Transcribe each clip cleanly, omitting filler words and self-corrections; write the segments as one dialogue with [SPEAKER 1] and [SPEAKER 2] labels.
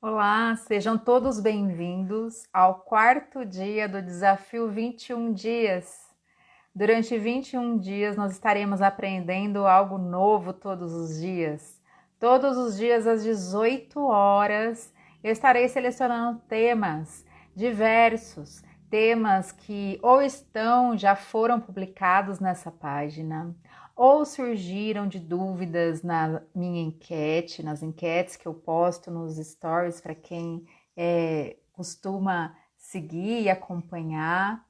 [SPEAKER 1] Olá, sejam todos bem-vindos ao quarto dia do desafio 21 dias. Durante 21 dias nós estaremos aprendendo algo novo todos os dias. Todos os dias às 18 horas eu estarei selecionando temas diversos, temas que ou já foram publicados nessa página, ou surgiram de dúvidas na minha enquete, nas enquetes que eu posto nos stories para quem costuma seguir e acompanhar,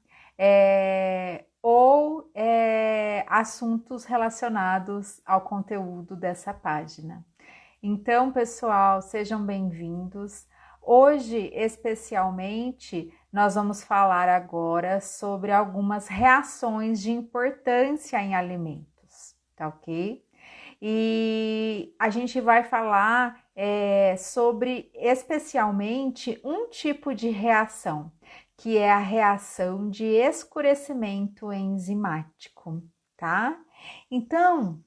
[SPEAKER 1] assuntos relacionados ao conteúdo dessa página. Então, pessoal, sejam bem-vindos. Hoje, especialmente, nós vamos falar agora sobre algumas reações de importância em alimentos, tá ok? E a gente vai falar sobre especialmente um tipo de reação, que é a reação de escurecimento enzimático, tá? Então,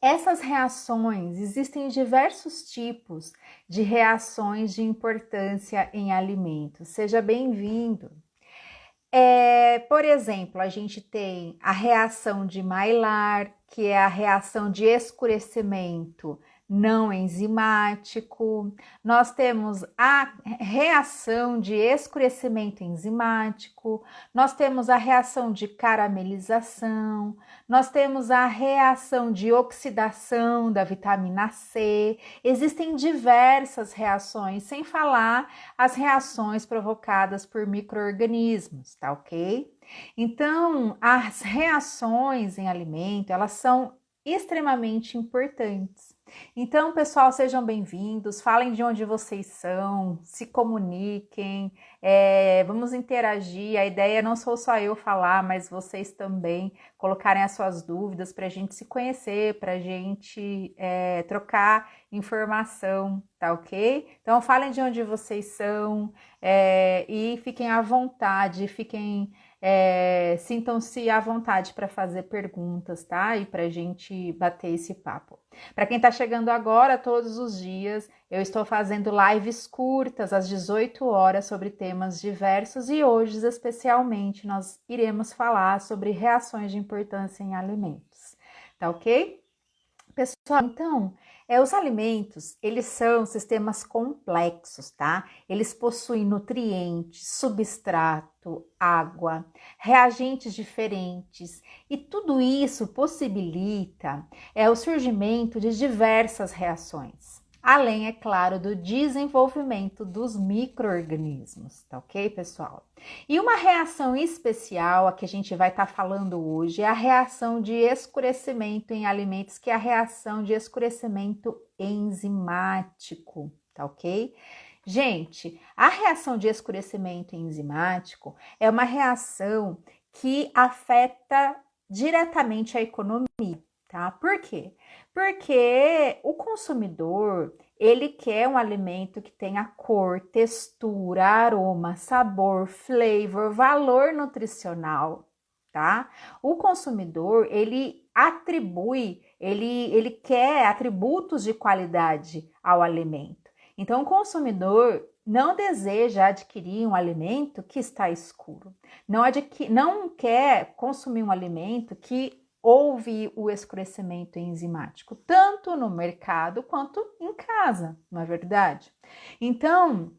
[SPEAKER 1] essas reações, existem diversos tipos de reações de importância em alimentos. Seja bem-vindo. Por exemplo, a gente tem a reação de Maillard, que é a reação de escurecimento não enzimático. Nós temos a reação de escurecimento enzimático, nós temos a reação de caramelização, nós temos a reação de oxidação da vitamina C. Existem diversas reações, sem falar as reações provocadas por micro-organismos, tá ok? Então, as reações em alimento, elas são extremamente importantes. Então, pessoal, sejam bem-vindos, falem de onde vocês são, se comuniquem, vamos interagir. A ideia não sou só eu falar, mas vocês também colocarem as suas dúvidas para a gente se conhecer, para a gente trocar informação, tá ok? Então, falem de onde vocês são e fiquem à vontade, sintam-se à vontade para fazer perguntas, tá? E para a gente bater esse papo. Para quem está chegando agora, todos os dias eu estou fazendo lives curtas às 18 horas sobre temas diversos e hoje, especialmente, nós iremos falar sobre reações de importância em alimentos, tá ok? Pessoal, então, os alimentos, eles são sistemas complexos, tá? Eles possuem nutrientes, substrato, água, reagentes diferentes e tudo isso possibilita o surgimento de diversas reações. Além, é claro, do desenvolvimento dos micro-organismos, tá ok, pessoal? E uma reação especial, a que a gente vai estar falando hoje, é a reação de escurecimento em alimentos, que é a reação de escurecimento enzimático, tá ok? Gente, a reação de escurecimento enzimático é uma reação que afeta diretamente a economia, tá? Por quê? Porque o consumidor, ele quer um alimento que tenha cor, textura, aroma, sabor, flavor, valor nutricional, tá? O consumidor, ele ele quer atributos de qualidade ao alimento. Então, o consumidor não deseja adquirir um alimento que está escuro. Não quer consumir um alimento que houve o escurecimento enzimático, tanto no mercado quanto em casa, não é verdade? Então,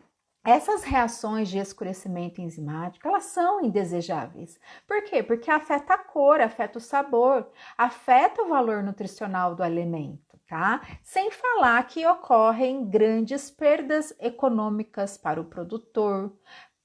[SPEAKER 1] essas reações de escurecimento enzimático, elas são indesejáveis. Por quê? Porque afeta a cor, afeta o sabor, afeta o valor nutricional do alimento, tá? Sem falar que ocorrem grandes perdas econômicas para o produtor,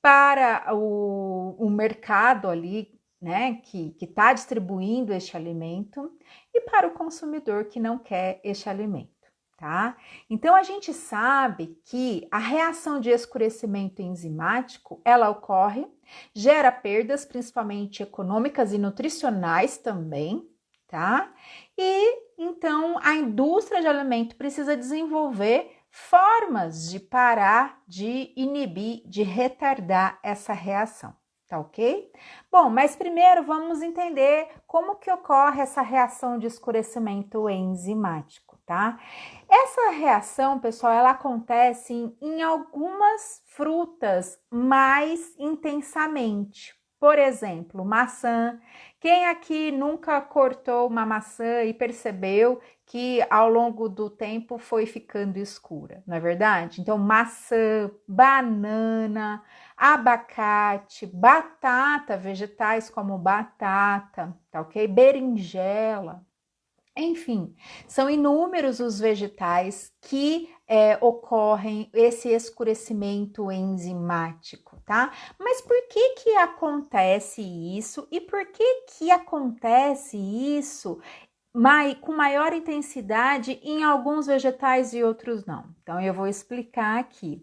[SPEAKER 1] para o mercado ali, né, que está distribuindo este alimento, e para o consumidor que não quer este alimento, tá? Então, a gente sabe que a reação de escurecimento enzimático, ela ocorre, gera perdas, principalmente econômicas e nutricionais também, tá? E, então, a indústria de alimento precisa desenvolver formas de parar, de inibir, de retardar essa reação, tá ok? Bom, mas primeiro vamos entender como que ocorre essa reação de escurecimento enzimático, tá? Essa reação, pessoal, ela acontece em algumas frutas mais intensamente. Por exemplo, maçã. Quem aqui nunca cortou uma maçã e percebeu que ao longo do tempo foi ficando escura, não é verdade? Então, maçã, banana, abacate, batata, vegetais como batata, tá ok? Berinjela. Enfim, são inúmeros os vegetais que ocorrem esse escurecimento enzimático, tá? Mas por que que acontece isso e por que que acontece isso com maior intensidade em alguns vegetais e outros não? Então, eu vou explicar aqui.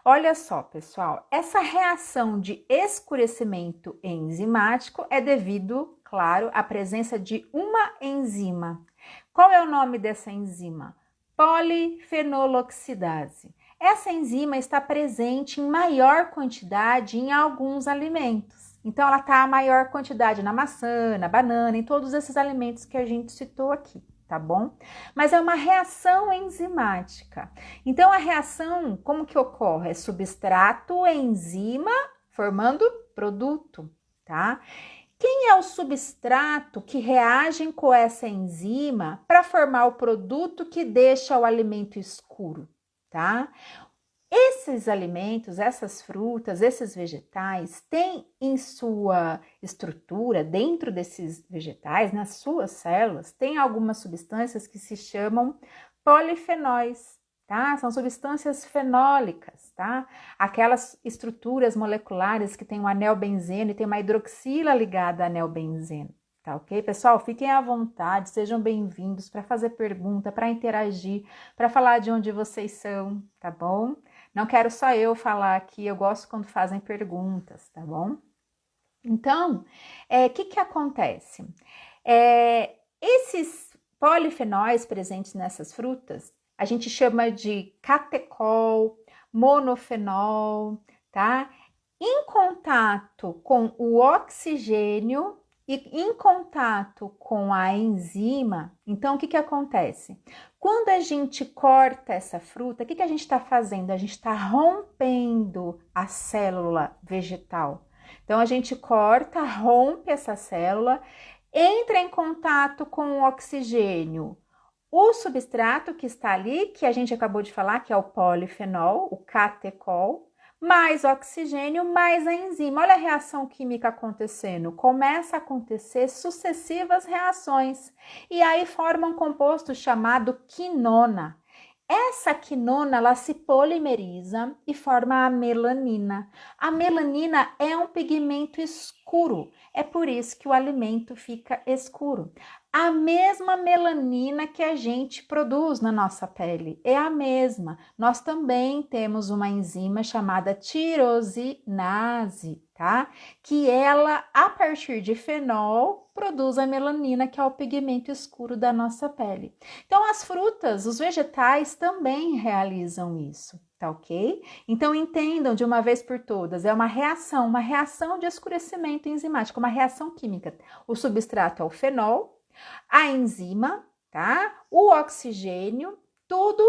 [SPEAKER 1] Olha só, pessoal, essa reação de escurecimento enzimático é devido, claro, à presença de uma enzima. Qual é o nome dessa enzima? Polifenoloxidase. Essa enzima está presente em maior quantidade em alguns alimentos. Então, ela está a maior quantidade na maçã, na banana, em todos esses alimentos que a gente citou aqui, tá bom? Mas é uma reação enzimática. Então, a reação, como que ocorre? É substrato, enzima, formando produto, tá? Quem é o substrato que reage com essa enzima para formar o produto que deixa o alimento escuro, tá? Esses alimentos, essas frutas, esses vegetais têm em sua estrutura, dentro desses vegetais, nas suas células, tem algumas substâncias que se chamam polifenóis, tá? São substâncias fenólicas, tá? Aquelas estruturas moleculares que tem um anel benzeno e tem uma hidroxila ligada a anel benzeno. Tá ok? Pessoal, fiquem à vontade, sejam bem-vindos para fazer pergunta, para interagir, para falar de onde vocês são, tá bom? Não quero só eu falar aqui, eu gosto quando fazem perguntas, tá bom? Então, o que acontece? Esses polifenóis presentes nessas frutas, a gente chama de catecol, monofenol, tá? Em contato com o oxigênio e em contato com a enzima, então o que acontece? Quando a gente corta essa fruta, o que a gente está fazendo? A gente está rompendo a célula vegetal. Então a gente corta, rompe essa célula, entra em contato com o oxigênio. O substrato que está ali, que a gente acabou de falar, que é o polifenol, o catecol, mais oxigênio, mais a enzima. Olha a reação química acontecendo. Começa a acontecer sucessivas reações. E aí forma um composto chamado quinona. Essa quinona, ela se polimeriza e forma a melanina. A melanina é um pigmento escuro. É por isso que o alimento fica escuro. A mesma melanina que a gente produz na nossa pele, é a mesma. Nós também temos uma enzima chamada tirosinase, tá? Que ela, a partir de fenol, produz a melanina, que é o pigmento escuro da nossa pele. Então, as frutas, os vegetais também realizam isso, tá ok? Então, entendam de uma vez por todas, é uma reação de escurecimento enzimático, uma reação química. O substrato é o fenol, a enzima, tá? O oxigênio, tudo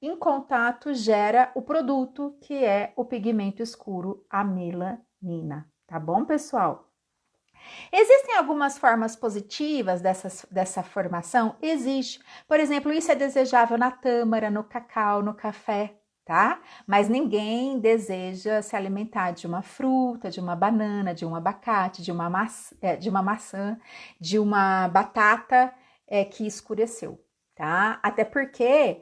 [SPEAKER 1] em contato gera o produto que é o pigmento escuro, a melanina, tá bom, pessoal? Existem algumas formas positivas dessa formação? Existe. Por exemplo, isso é desejável na tâmara, no cacau, no café, tá? Mas ninguém deseja se alimentar de uma fruta, de uma banana, de um abacate, de uma maçã, de uma batata que escureceu, tá? Até porque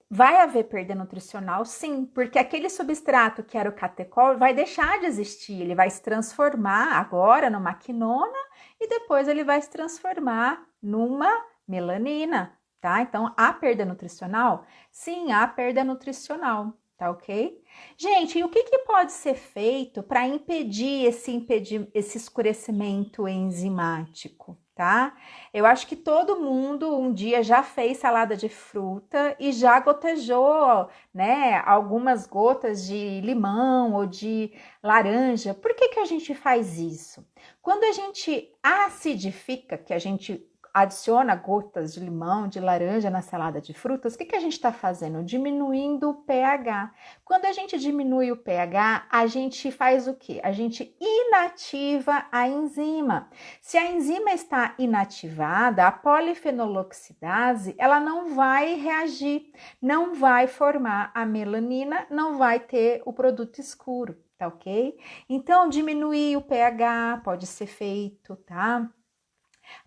[SPEAKER 1] vai haver perda nutricional, sim, porque aquele substrato que era o catecol vai deixar de existir, ele vai se transformar agora numa quinona e depois ele vai se transformar numa melanina, tá? Então, há perda nutricional? Sim, há perda nutricional, tá ok? Gente, e o que pode ser feito para impedir esse escurecimento enzimático? Tá? Eu acho que todo mundo um dia já fez salada de fruta e já gotejou, né, algumas gotas de limão ou de laranja. Por que a gente faz isso? Quando a gente acidifica, que a gente adiciona gotas de limão, de laranja na salada de frutas, o que a gente está fazendo? Diminuindo o pH. Quando a gente diminui o pH, a gente faz o quê? A gente inativa a enzima. Se a enzima está inativada, a polifenoloxidase, ela não vai reagir, não vai formar a melanina, não vai ter o produto escuro, tá ok? Então, diminuir o pH pode ser feito, tá?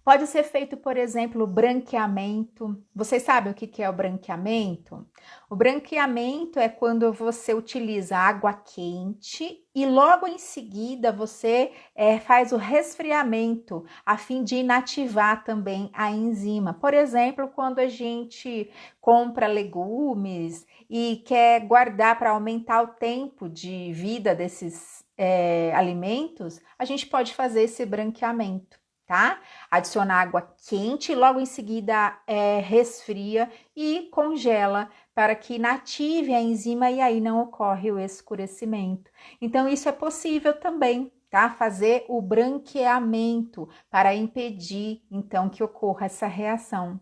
[SPEAKER 1] Pode ser feito, por exemplo, branqueamento. Vocês sabem o que é o branqueamento? O branqueamento é quando você utiliza água quente e logo em seguida você faz o resfriamento a fim de inativar também a enzima. Por exemplo, quando a gente compra legumes e quer guardar para aumentar o tempo de vida desses alimentos, a gente pode fazer esse branqueamento. Tá? Adiciona água quente, logo em seguida resfria e congela para que inative a enzima e aí não ocorre o escurecimento. Então, isso é possível também, tá? Fazer o branqueamento para impedir, então, que ocorra essa reação.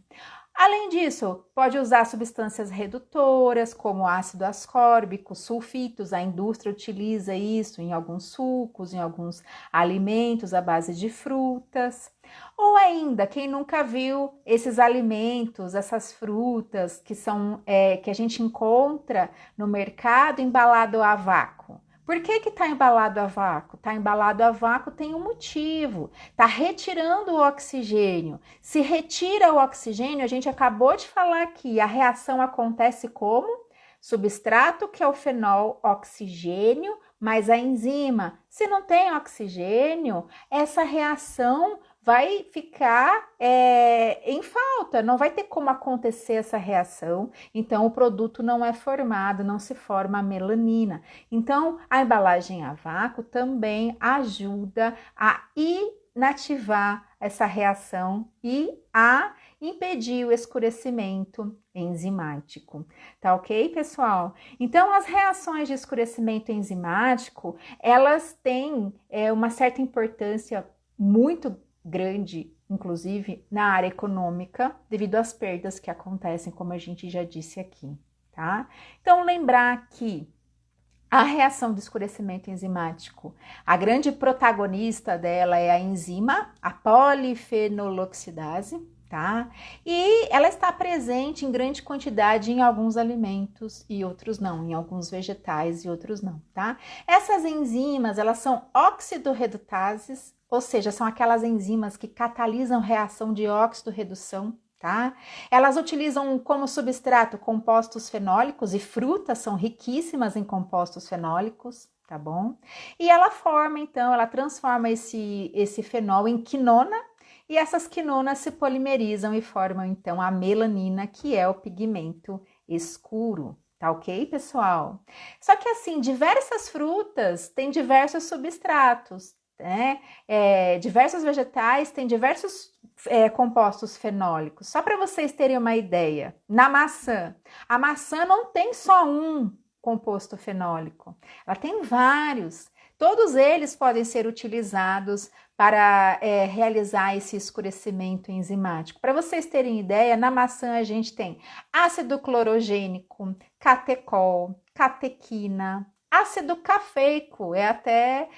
[SPEAKER 1] Além disso, pode usar substâncias redutoras, como ácido ascórbico, sulfitos. A indústria utiliza isso em alguns sucos, em alguns alimentos à base de frutas. Ou ainda, quem nunca viu esses alimentos, essas frutas que a gente encontra no mercado embalado a vácuo? Por que está embalado a vácuo? Está embalado a vácuo tem um motivo. Está retirando o oxigênio. Se retira o oxigênio, a gente acabou de falar aqui, a reação acontece como? Substrato, que é o fenol, oxigênio, mais a enzima. Se não tem oxigênio, essa reação vai ficar em falta, não vai ter como acontecer essa reação, então o produto não é formado, não se forma a melanina. Então, a embalagem a vácuo também ajuda a inativar essa reação e a impedir o escurecimento enzimático. Tá ok, pessoal? Então, as reações de escurecimento enzimático, elas têm uma certa importância muito grande, inclusive, na área econômica, devido às perdas que acontecem, como a gente já disse aqui, tá? Então, lembrar que a reação de escurecimento enzimático, a grande protagonista dela é a enzima, a polifenoloxidase, tá? E ela está presente em grande quantidade em alguns alimentos e outros não, em alguns vegetais e outros não, tá? Essas enzimas, elas são oxidorredutases, ou seja, são aquelas enzimas que catalisam reação de óxido-redução, tá? Elas utilizam como substrato compostos fenólicos e frutas são riquíssimas em compostos fenólicos, tá bom? E ela forma, então, ela transforma esse fenol em quinona e essas quinonas se polimerizam e formam, então, a melanina, que é o pigmento escuro. Tá ok, pessoal? Só que, assim, diversas frutas têm diversos substratos, né? Diversos vegetais têm diversos compostos fenólicos. Só para vocês terem uma ideia, na maçã, a maçã não tem só um composto fenólico, ela tem vários. Todos eles podem ser utilizados para realizar esse escurecimento enzimático. Para vocês terem ideia, na maçã a gente tem ácido clorogênico, catecol, catequina, ácido cafeico, é até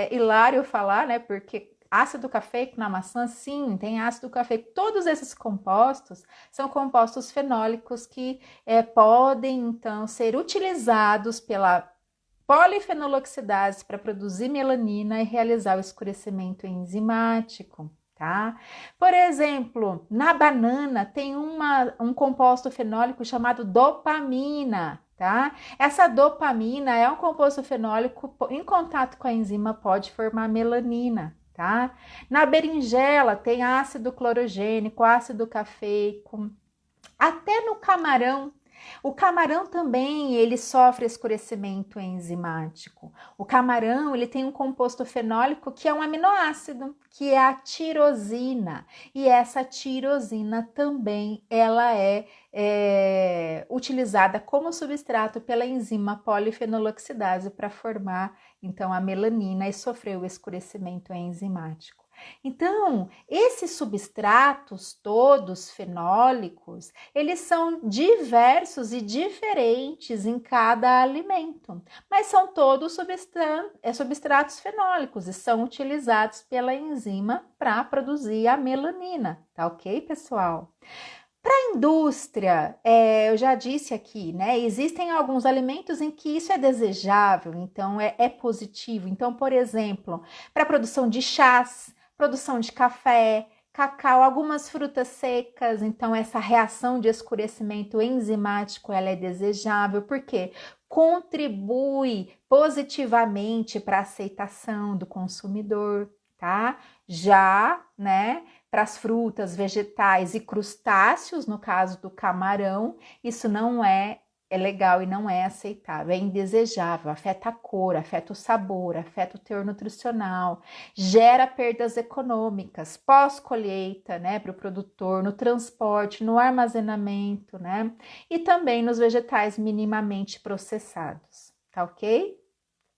[SPEAKER 1] hilário falar, né? Porque ácido cafeico na maçã, sim, tem ácido cafeico. Todos esses compostos são compostos fenólicos que podem, então, ser utilizados pela polifenoloxidase para produzir melanina e realizar o escurecimento enzimático. Tá? Por exemplo, na banana tem um composto fenólico chamado dopamina, tá? Essa dopamina é um composto fenólico em contato com a enzima pode formar melanina, tá? Na berinjela tem ácido clorogênico, ácido cafeico, até no camarão. O camarão também, ele sofre escurecimento enzimático. O camarão, ele tem um composto fenólico que é um aminoácido, que é a tirosina. E essa tirosina também, ela é utilizada como substrato pela enzima polifenoloxidase para formar, então, a melanina e sofrer o escurecimento enzimático. Então, esses substratos todos fenólicos, eles são diversos e diferentes em cada alimento, mas são todos substratos fenólicos e são utilizados pela enzima para produzir a melanina, tá ok, pessoal? Para a indústria, eu já disse aqui, né? Existem alguns alimentos em que isso é desejável, então é positivo. Então, por exemplo, para a produção de chás, produção de café, cacau, algumas frutas secas, então essa reação de escurecimento enzimático ela é desejável, porque contribui positivamente para a aceitação do consumidor, tá? Já, né? Para as frutas, vegetais e crustáceos, no caso do camarão, isso não é legal e não é aceitável, é indesejável, afeta a cor, afeta o sabor, afeta o teor nutricional, gera perdas econômicas pós-colheita, né, para o produtor, no transporte, no armazenamento, né, e também nos vegetais minimamente processados, tá ok?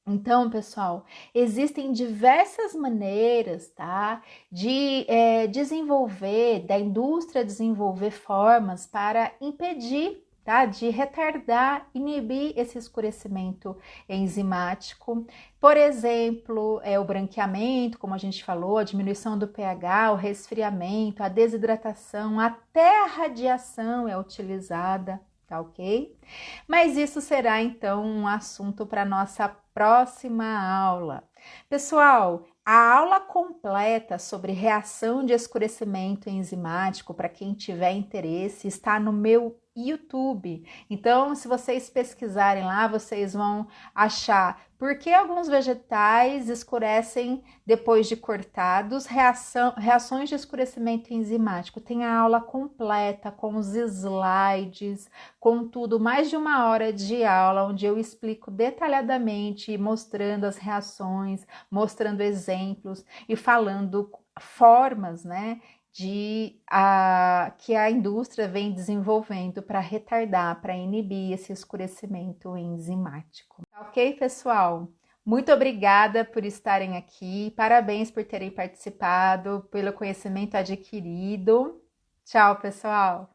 [SPEAKER 1] Então, pessoal, existem diversas maneiras, tá, de desenvolver, da indústria desenvolver formas para impedir, tá, de retardar, inibir esse escurecimento enzimático. Por exemplo, o branqueamento, como a gente falou, a diminuição do pH, o resfriamento, a desidratação, até a radiação é utilizada, tá ok? Mas isso será então um assunto para nossa próxima aula. Pessoal, a aula completa sobre reação de escurecimento enzimático, para quem tiver interesse, está no meu YouTube. Então, se vocês pesquisarem lá, vocês vão achar por que alguns vegetais escurecem depois de cortados, reações de escurecimento enzimático. Tem a aula completa com os slides, com tudo, mais de 1 hora de aula, onde eu explico detalhadamente, mostrando as reações, mostrando exemplos e falando formas, né, que a indústria vem desenvolvendo para retardar, para inibir esse escurecimento enzimático. Ok, pessoal? Muito obrigada por estarem aqui, parabéns por terem participado, pelo conhecimento adquirido. Tchau, pessoal!